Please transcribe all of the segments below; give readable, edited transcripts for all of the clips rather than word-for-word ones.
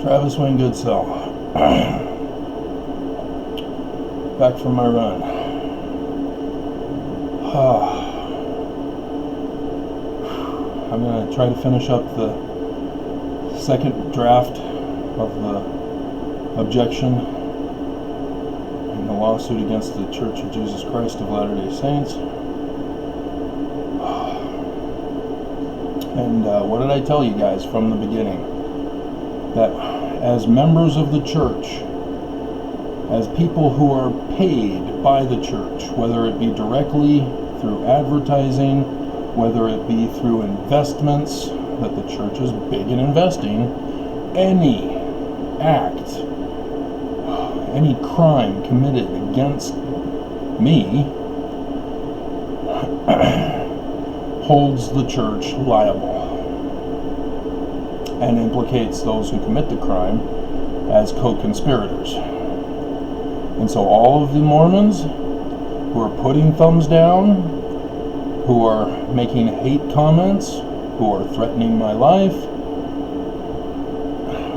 Travis Wayne Goodsell. Back from my run. I'm going to try to finish up the second draft of the objection in the lawsuit against the Church of Jesus Christ of Latter-day Saints. And what did I tell you guys from the beginning? That as members of the church, as people who are paid by the church, whether it be directly through advertising, whether it be through investments, that the church is big in investing, any act, any crime committed against me holds the church liable and implicates those who commit the crime as co-conspirators. And so all of the Mormons who are putting thumbs down, who are making hate comments, who are threatening my life,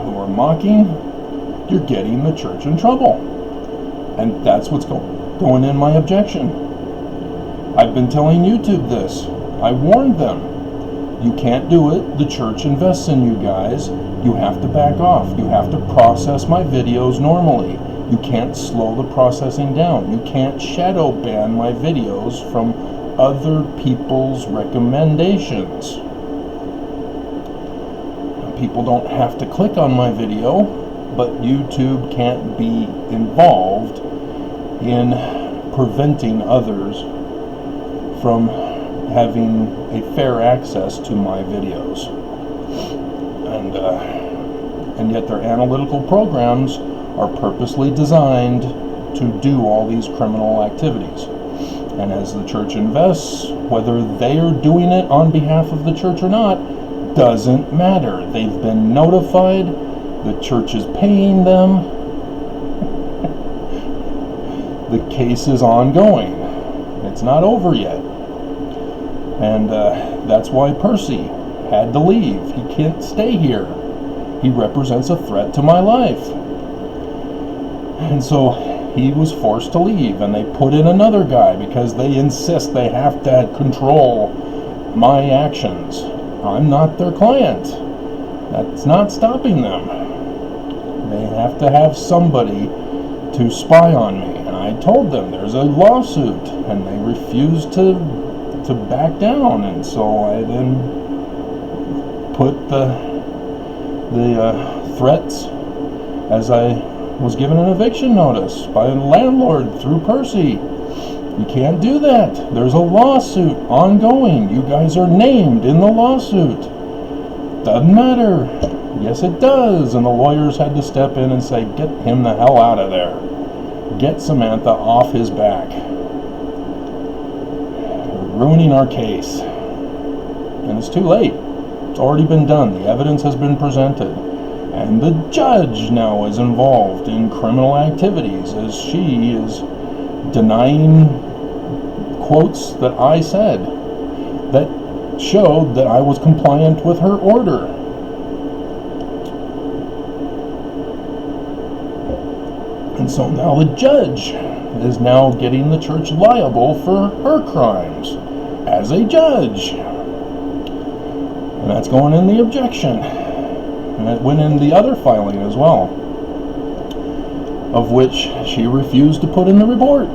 who are mocking, you're getting the church in trouble. And that's what's going in my objection. I've been telling YouTube this. I warned them. You can't do it. The church invests in you guys. You have to back off. You have to process my videos normally. You can't slow the processing down. You can't shadow ban my videos from other people's recommendations. People don't have to click on my video, but YouTube can't be involved in preventing others from having a fair access to my videos. And yet their analytical programs are purposely designed to do all these criminal activities. And as the church invests, whether they are doing it on behalf of the church or not, doesn't matter. They've been notified. The church is paying them. The case is ongoing. It's not over yet. And that's why Percy had to leave. He can't stay here. He represents a threat to my life. And so he was forced to leave, and they put in another guy because they insist they have to control my actions. I'm not their client. That's not stopping them. They have to have somebody to spy on me. And I told them there's a lawsuit, and they refused to back down. And so I then put the threats, as I was given an eviction notice by a landlord through Percy. You can't do that. There's a lawsuit ongoing. You guys are named in the lawsuit. Doesn't matter. Yes, it does. And the lawyers had to step in and say, get him the hell out of there. Get Samantha off his back. You're ruining our case. And it's too late. It's already been done. The evidence has been presented. And the judge now is involved in criminal activities as she is denying quotes that I said that showed that I was compliant with her order. And so now the judge is now getting the church liable for her crimes as a judge. And that's going in the objection. And it went in the other filing as well, of which she refused to put in the report.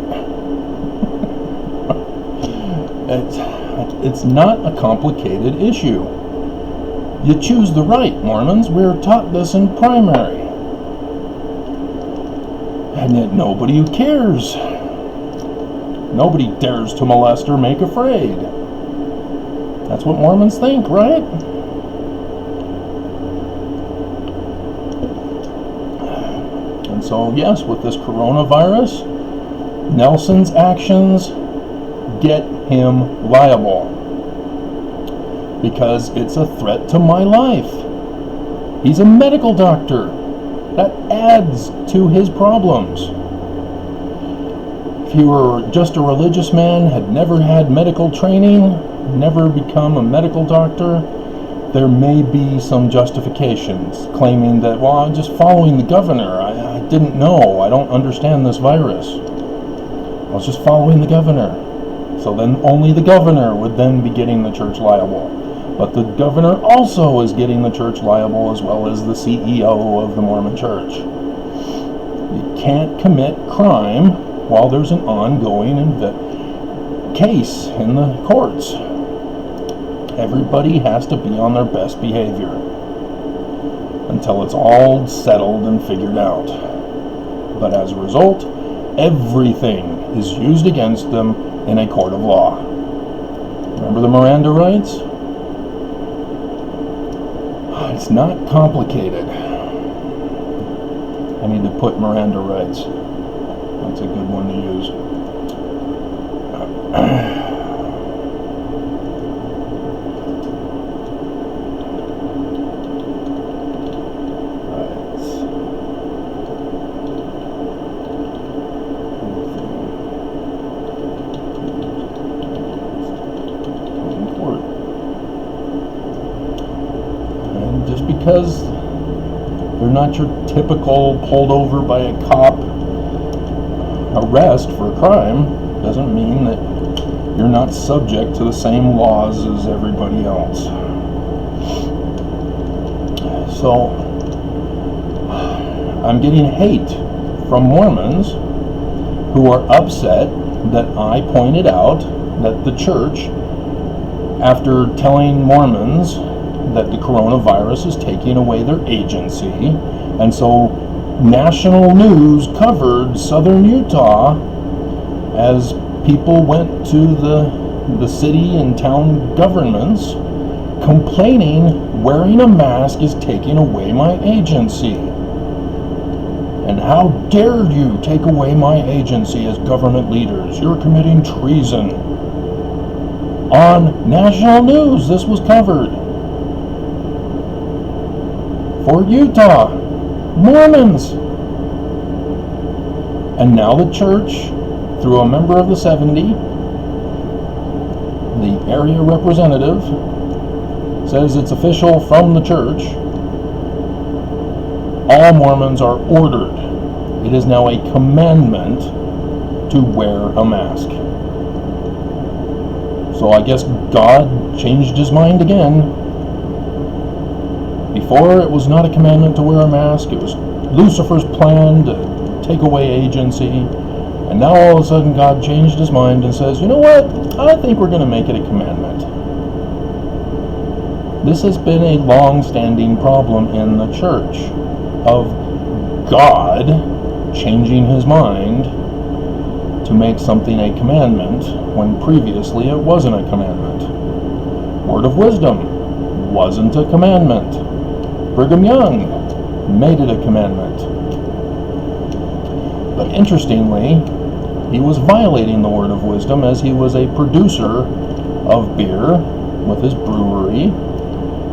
It's not a complicated issue. You choose the right, Mormons. We're taught this in primary. And yet nobody cares. Nobody dares to molest or make afraid. That's what Mormons think, right? And so, yes, with this coronavirus, Nelson's actions get him liable because it's a threat to my life. He's a medical doctor. That adds to his problems. If he were just a religious man, had never had medical training, never become a medical doctor, there may be some justifications claiming that, well, I'm just following the governor. I didn't know. I don't understand this virus. I was just following the governor. So then only the governor would then be getting the church liable. But the governor also is getting the church liable, as well as the CEO of the Mormon church. You can't commit crime while there's an ongoing case in the courts. Everybody has to be on their best behavior until it's all settled and figured out. But as a result, everything is used against them in a court of law. Remember the Miranda rights? It's not complicated. I need to put Miranda rights. That's a good one to use. Just because they're not your typical pulled over by a cop arrest for a crime doesn't mean that you're not subject to the same laws as everybody else. So I'm getting hate from Mormons who are upset that I pointed out that the church, after telling Mormons that the coronavirus is taking away their agency, and so national news covered southern Utah as people went to the city and town governments complaining wearing a mask is taking away my agency. And how dare you take away my agency as government leaders? You're committing treason. On national news, this was covered. For Utah, Mormons. And now the church, through a member of the 70, the area representative, says it's official from the church. All Mormons are ordered. It is now a commandment to wear a mask. So I guess God changed his mind again. Before, it was not a commandment to wear a mask. It was Lucifer's plan to take away agency. And now all of a sudden God changed his mind and says, you know what? I think we're going to make it a commandment. This has been a long-standing problem in the church of God changing his mind to make something a commandment when previously it wasn't a commandment. Word of wisdom wasn't a commandment. Brigham Young made it a commandment. But interestingly, he was violating the word of wisdom as he was a producer of beer with his brewery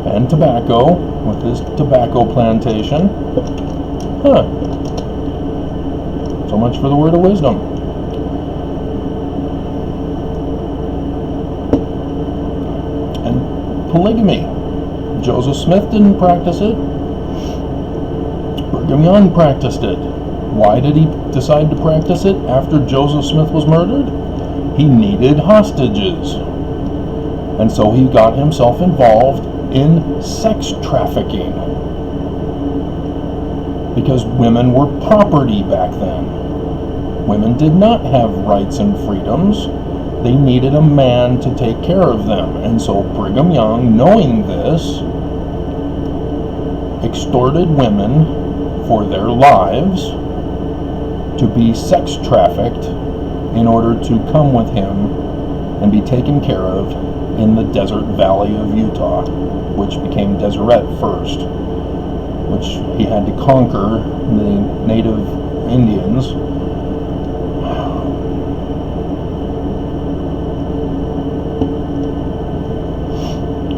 and tobacco with his tobacco plantation. So much for the word of wisdom. And polygamy. Joseph Smith didn't practice it. Brigham Young practiced it. Why did he decide to practice it after Joseph Smith was murdered? He needed hostages. And so he got himself involved in sex trafficking. Because women were property back then. Women did not have rights and freedoms. They needed a man to take care of them. And so Brigham Young, knowing this, extorted women for their lives to be sex trafficked in order to come with him and be taken care of in the desert valley of Utah, which became Deseret first, which he had to conquer the native Indians.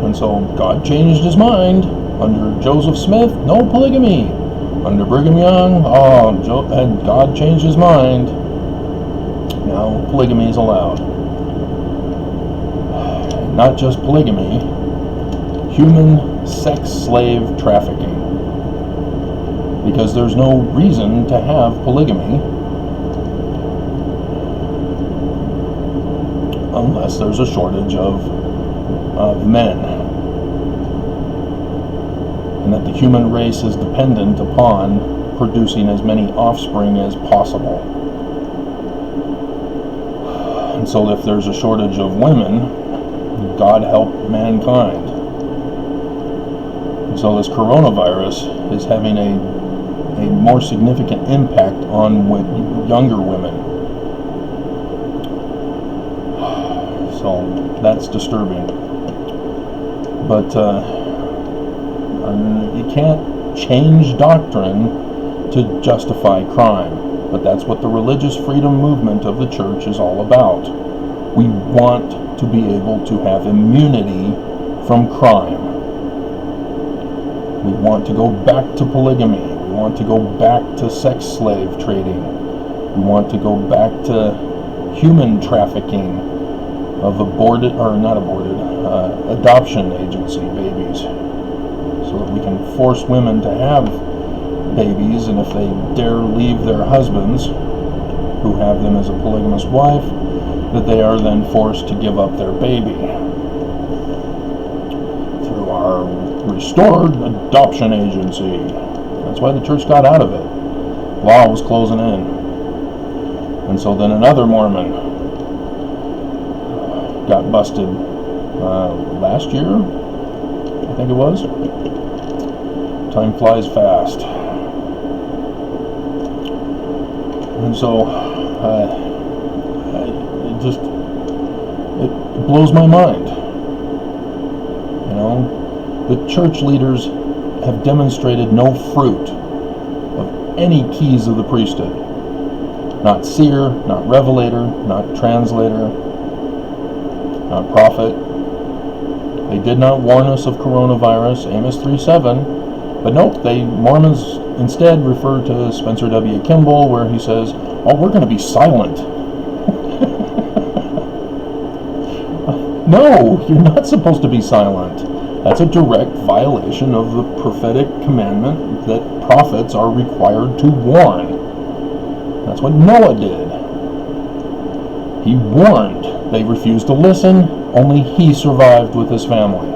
And so God changed his mind. Under Joseph Smith, no polygamy. Under Brigham Young, and God changed his mind. Now polygamy is allowed. Not just polygamy, human sex slave trafficking. Because there's no reason to have polygamy unless there's a shortage of men. And that the human race is dependent upon producing as many offspring as possible. And so if there's a shortage of women, God help mankind. And so this coronavirus is having a more significant impact on younger women. So that's disturbing. But you can't change doctrine to justify crime. But that's what the religious freedom movement of the church is all about. We want to be able to have immunity from crime. We want to go back to polygamy. We want to go back to sex slave trading. We want to go back to human trafficking of adoption agency babies, so that we can force women to have babies, and if they dare leave their husbands, who have them as a polygamous wife, that they are then forced to give up their baby through our restored adoption agency. That's why the church got out of it. Law was closing in. And so then another Mormon got busted last year, I think it was. Time flies fast. And so it blows my mind. You know, the church leaders have demonstrated no fruit of any keys of the priesthood. Not seer, not revelator, not translator, not prophet. They did not warn us of coronavirus, Amos 3:7, but nope, Mormons instead refer to Spencer W. Kimball, where he says, "Oh, we're going to be silent." No, you're not supposed to be silent. That's a direct violation of the prophetic commandment that prophets are required to warn. That's what Noah did. He warned. They refused to listen. Only he survived with his family.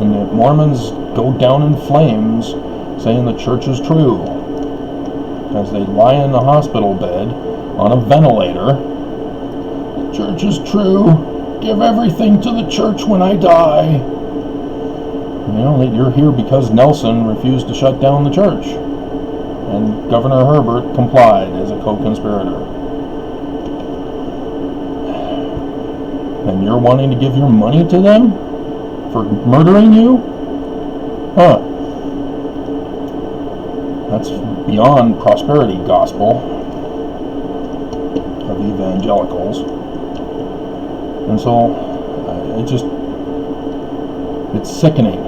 And the Mormons go down in flames saying the church is true. As they lie in the hospital bed on a ventilator, the church is true. Give everything to the church when I die. You know, you're here because Nelson refused to shut down the church. And Governor Herbert complied as a co-conspirator. And you're wanting to give your money to them for murdering you? Huh. That's beyond prosperity gospel of evangelicals. And so, it's sickening.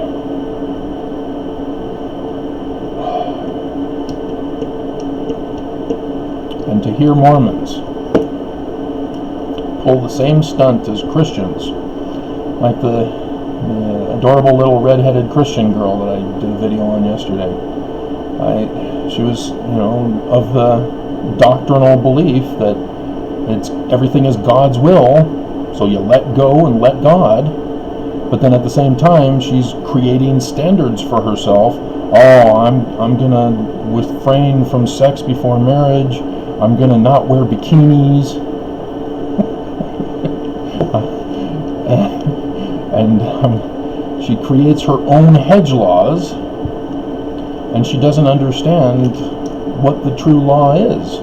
And to hear Mormons pull the same stunt as Christians, like the adorable little red-headed Christian girl that I did a video on yesterday. She was, of the doctrinal belief that everything is God's will, so you let go and let God. But then at the same time, she's creating standards for herself. Oh, I'm gonna refrain from sex before marriage. I'm gonna not wear bikinis. And she creates her own hedge laws, and she doesn't understand what the true law is,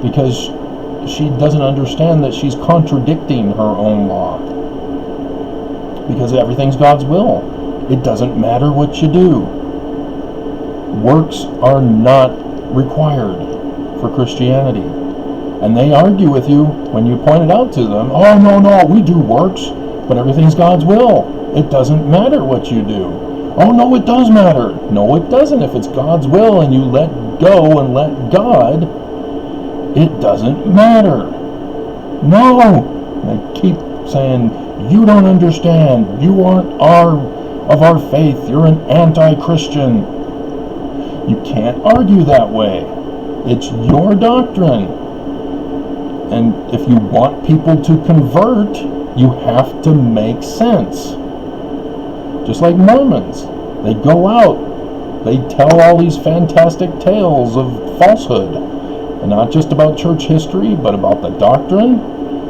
because she doesn't understand that she's contradicting her own law, because everything's God's will. It doesn't matter what you do. Works are not required for Christianity. And they argue with you when you point it out to them. Oh, no, we do works, but everything's God's will. It doesn't matter what you do. Oh, no, it does matter. No, it doesn't. If it's God's will and you let go and let God, it doesn't matter. No. I keep saying, You don't understand. You aren't of our faith. You're an anti-Christian. You can't argue that way. It's your doctrine. And if you want people to convert, you have to make sense. Just like Mormons. They go out. They tell all these fantastic tales of falsehood. And not just about church history, but about the doctrine,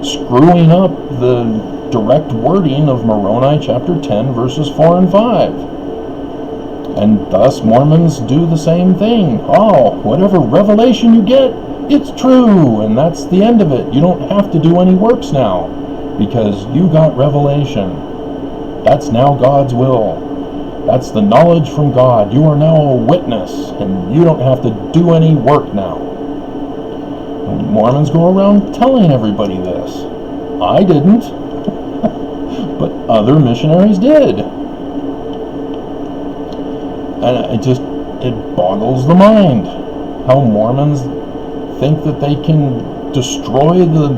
screwing up the direct wording of Moroni chapter 10, verses 4 and 5. And thus Mormons do the same thing. Oh, whatever revelation you get, it's true, and that's the end of it. You don't have to do any works now, because you got revelation. That's now God's will. That's the knowledge from God. You are now a witness, and you don't have to do any work now. And Mormons go around telling everybody this. I didn't, but other missionaries did. And it boggles the mind how Mormons think that they can destroy the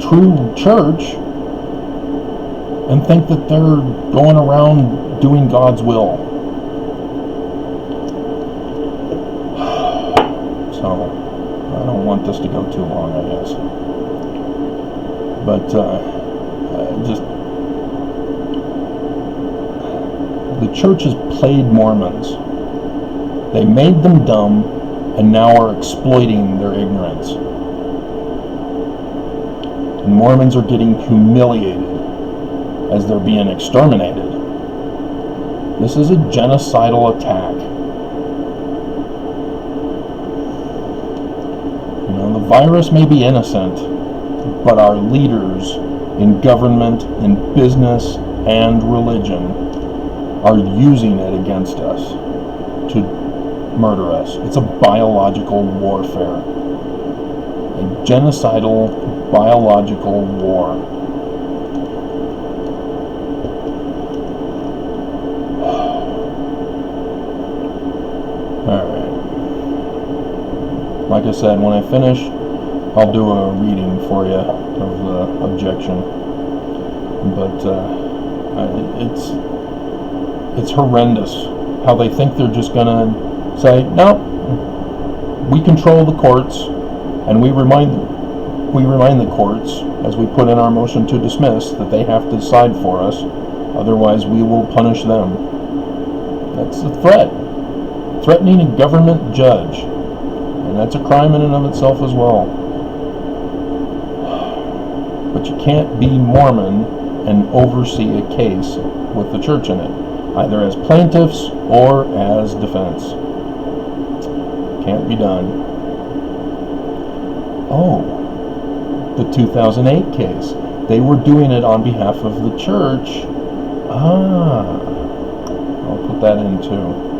true church and think that they're going around doing God's will. So, I don't want this to go too long, I guess. But, the church has played Mormons. They made them dumb and now are exploiting their ignorance. And Mormons are getting humiliated as they're being exterminated. This is a genocidal attack. You know, the virus may be innocent, but our leaders in government, in business, and religion are using it against us to murder us. It's a biological warfare. A genocidal biological war. Alright. Like I said, when I finish, I'll do a reading for you of the objection. But it's horrendous how they think they're just gonna say, no, we control the courts, and we remind the courts, as we put in our motion to dismiss, that they have to decide for us, otherwise we will punish them. That's a threat. Threatening a government judge. And that's a crime in and of itself as well. But you can't be Mormon and oversee a case with the church in it, either as plaintiffs or as defense. Can't be done. Oh, the 2008 case. They were doing it on behalf of the church. I'll put that in too.